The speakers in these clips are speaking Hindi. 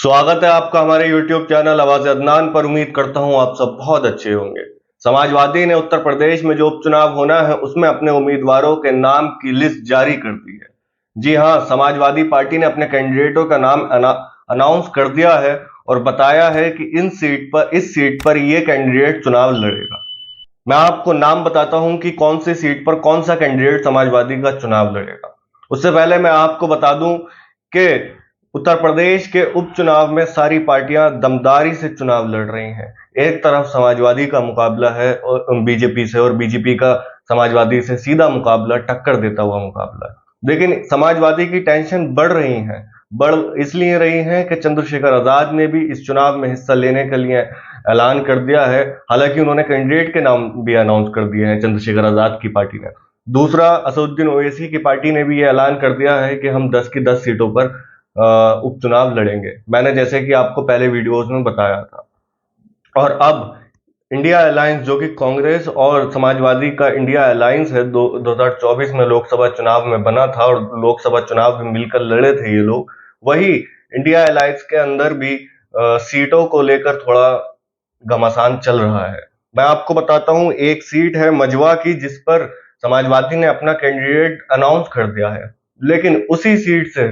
स्वागत है आपका हमारे YouTube चैनल आवाज अदनान पर। उम्मीद करता हूं आप सब बहुत अच्छे होंगे। समाजवादी ने उत्तर प्रदेश में जो उपचुनाव होना है उसमें अपने उम्मीदवारों के नाम की लिस्ट जारी कर दी है। जी हां, समाजवादी पार्टी ने अपने कैंडिडेटों का नाम अनाउंस कर दिया है और बताया है कि इस सीट पर ये कैंडिडेट चुनाव लड़ेगा। मैं आपको नाम बताता हूं कि कौन सी सीट पर कौन सा कैंडिडेट समाजवादी का चुनाव लड़ेगा। उससे पहले मैं आपको बता दूं कि उत्तर प्रदेश के उपचुनाव में सारी पार्टियां दमदारी से चुनाव लड़ रही हैं। एक तरफ समाजवादी का मुकाबला है और बीजेपी से, और बीजेपी का समाजवादी से सीधा मुकाबला, टक्कर देता हुआ मुकाबला है। लेकिन समाजवादी की टेंशन बढ़ रही है। बढ़ इसलिए रही है कि चंद्रशेखर आजाद ने भी इस चुनाव में हिस्सा लेने के लिए ऐलान कर दिया है। हालांकि उन्होंने कैंडिडेट के नाम भी अनाउंस कर दिए हैं चंद्रशेखर आजाद की पार्टी ने। दूसरा, असदुद्दीन ओवैसी की पार्टी ने भी ये ऐलान कर दिया है कि हम 10 की 10 सीटों पर उपचुनाव लड़ेंगे। मैंने जैसे कि आपको पहले वीडियोस में बताया था। और अब इंडिया अलायंस, जो कि कांग्रेस और समाजवादी का इंडिया अलायंस है, 2024 में लोकसभा चुनाव में बना था और लोकसभा चुनाव में मिलकर लड़े थे ये लोग। वही इंडिया अलायंस के अंदर भी सीटों को लेकर थोड़ा घमासान चल रहा है। मैं आपको बताता हूं, एक सीट है मजवा की, जिस पर समाजवादी ने अपना कैंडिडेट अनाउंस कर दिया है। लेकिन उसी सीट से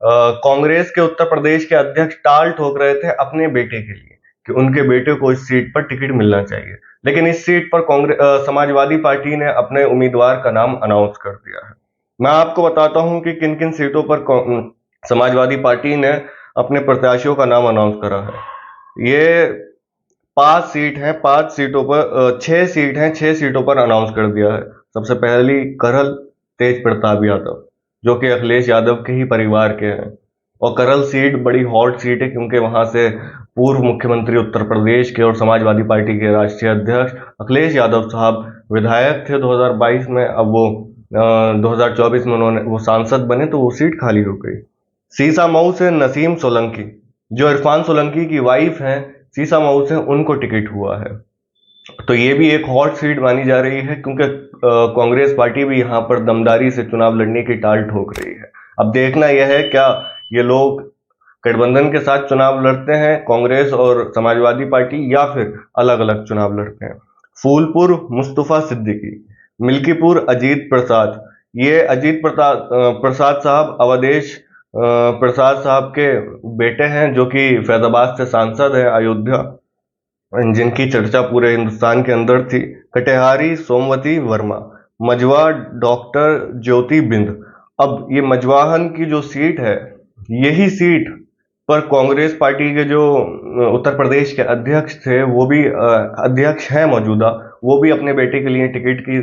कांग्रेस के उत्तर प्रदेश के अध्यक्ष टाल ठोक रहे थे अपने बेटे के लिए कि उनके बेटे को इस सीट पर टिकट मिलना चाहिए। लेकिन इस सीट पर समाजवादी पार्टी ने अपने उम्मीदवार का नाम अनाउंस कर दिया है। मैं आपको बताता हूं कि किन किन सीटों पर समाजवादी पार्टी ने अपने प्रत्याशियों का नाम अनाउंस करा है। ये 5 सीट हैं, 5 सीटों पर 6 सीट हैं, 6 सीटों पर अनाउंस कर दिया है। सबसे पहली करल तेज प्रताप यादव, जो कि अखिलेश यादव के ही परिवार के हैं। और करल सीट बड़ी हॉट सीट है क्योंकि वहां से पूर्व मुख्यमंत्री उत्तर प्रदेश के और समाजवादी पार्टी के राष्ट्रीय अध्यक्ष अखिलेश यादव साहब विधायक थे 2022 में। अब वो 2024 में उन्होंने वो सांसद बने तो वो सीट खाली हो गई। सीसामऊ से नसीम सोलंकी, जो इरफान सोलंकी की वाइफ हैं, सीसामऊ से उनको टिकट हुआ है। तो ये भी एक हॉट सीट मानी जा रही है क्योंकि कांग्रेस पार्टी भी यहाँ पर दमदारी से चुनाव लड़ने की टाल ठोक रही है। अब देखना यह है, क्या ये लोग गठबंधन के साथ चुनाव लड़ते हैं, कांग्रेस और समाजवादी पार्टी, या फिर अलग अलग चुनाव लड़ते हैं। फूलपुर मुस्तफा सिद्दीकी, मिल्कीपुर अजीत प्रसाद। ये अजीत प्रसाद साहब अवधेश प्रसाद साहब के बेटे हैं, जो कि फैजाबाद से सांसद है अयोध्या, जिनकी चर्चा पूरे हिंदुस्तान के अंदर थी। कटिहारी सोमवती वर्मा, मजवा डॉक्टर ज्योति बिंद। अब ये मजवाहन की जो सीट है, यही सीट पर कांग्रेस पार्टी के जो उत्तर प्रदेश के अध्यक्ष थे, वो भी अध्यक्ष हैं मौजूदा, वो भी अपने बेटे के लिए टिकट की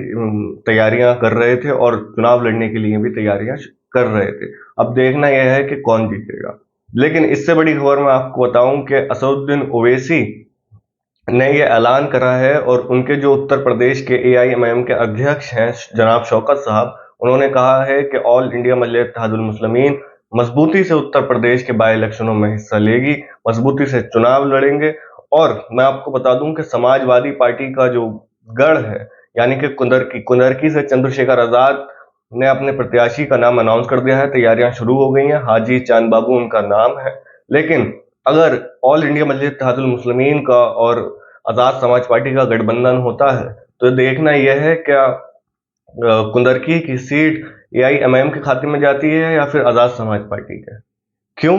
तैयारियां कर रहे थे और चुनाव लड़ने के लिए भी तैयारियां कर रहे थे। अब देखना यह है कि कौन जीतेगा। लेकिन इससे बड़ी खबर मैं आपको बताऊं कि असदुद्दीन ओवैसी ने ये ऐलान करा है, और उनके जो उत्तर प्रदेश के एआईएमआईएम के अध्यक्ष हैं जनाब शौकत साहब, उन्होंने कहा है कि ऑल इंडिया मजलिस इत्तेहादुल मुस्लिमीन मजबूती से उत्तर प्रदेश के बाई इलेक्शनों में हिस्सा लेगी, मजबूती से चुनाव लड़ेंगे। और मैं आपको बता दूं कि समाजवादी पार्टी का जो गढ़ है, यानी कि कुंदरकी से चंद्रशेखर आजाद ने अपने प्रत्याशी का नाम अनाउंस कर दिया है। तैयारियां शुरू हो गई हैं, हाजी चांद बाबू उनका नाम है। लेकिन अगर ऑल इंडिया मजलिस इत्तेहादुल मुस्लिमीन का और आजाद समाज पार्टी का गठबंधन होता है, तो देखना यह है, क्या कुंदरकी की सीट एआईएमआईएम के खाते में जाती है या फिर आजाद समाज पार्टी के। क्यों?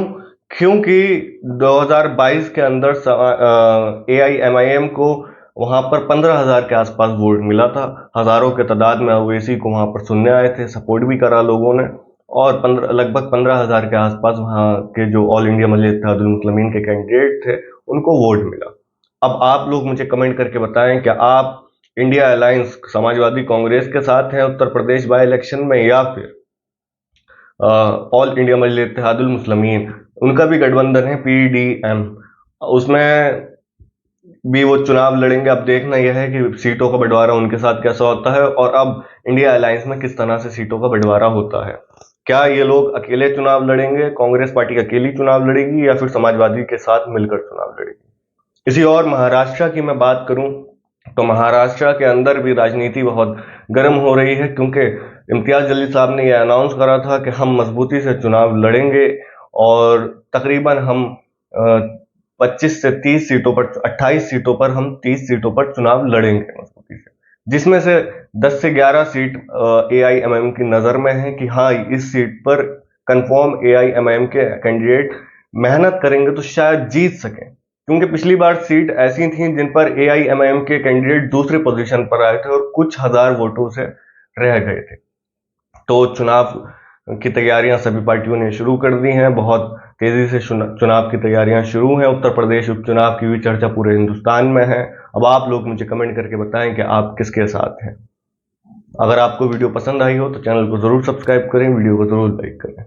क्योंकि 2022 के अंदर एआईएमआईएम को वहां पर 15,000 के आसपास वोट मिला था। हजारों के तादाद में ओवैसी को वहां पर सुनने आए थे, सपोर्ट भी करा लोगों ने। और लगभग 15,000 के आसपास वहां के जो ऑल इंडिया मजलिस इत्तेहादुल मुस्लिमीन के कैंडिडेट थे, उनको वोट मिला। अब आप लोग मुझे कमेंट करके बताएं, क्या आप इंडिया अलायंस समाजवादी कांग्रेस के साथ हैं उत्तर प्रदेश बाई इलेक्शन में, या फिर ऑल इंडिया मजलिस इत्तेहादुल मुस्लिमीन, उनका भी गठबंधन है पीडीएम, उसमें भी वो चुनाव लड़ेंगे। अब देखना यह है कि सीटों का बंटवारा उनके साथ कैसा होता है, और अब इंडिया अलायंस में किस तरह से सीटों का बंटवारा होता है। क्या ये लोग अकेले चुनाव लड़ेंगे, कांग्रेस पार्टी अकेली चुनाव लड़ेगी, या फिर समाजवादी के साथ मिलकर चुनाव लड़ेगी। इसी और महाराष्ट्र की मैं बात करूं, तो महाराष्ट्र के अंदर भी राजनीति बहुत गर्म हो रही है, क्योंकि इम्तियाज जलील साहब ने यह अनाउंस करा था कि हम मजबूती से चुनाव लड़ेंगे और तकरीबन हम 25 से 30 सीटों पर, 28 सीटों पर हम 30 सीटों पर चुनाव लड़ेंगे मजबूती से, जिसमें से 10 से 11 सीट AIMIM की नजर में है कि हाँ इस सीट पर कंफर्म AIMIM के कैंडिडेट मेहनत करेंगे तो शायद जीत सकें, क्योंकि पिछली बार सीट ऐसी थी जिन पर AIMIM के कैंडिडेट दूसरे पोजीशन पर आए थे और कुछ हजार वोटों से रह गए थे। तो चुनाव की तैयारियां सभी पार्टियों ने शुरू कर दी हैं, बहुत तेजी से चुनाव की तैयारियां शुरू हैं। उत्तर प्रदेश उपचुनाव की भी चर्चा पूरे हिंदुस्तान में है। अब आप लोग मुझे कमेंट करके बताएं कि आप किसके साथ हैं। अगर आपको वीडियो पसंद आई हो तो चैनल को जरूर सब्सक्राइब करें, वीडियो को जरूर लाइक करें।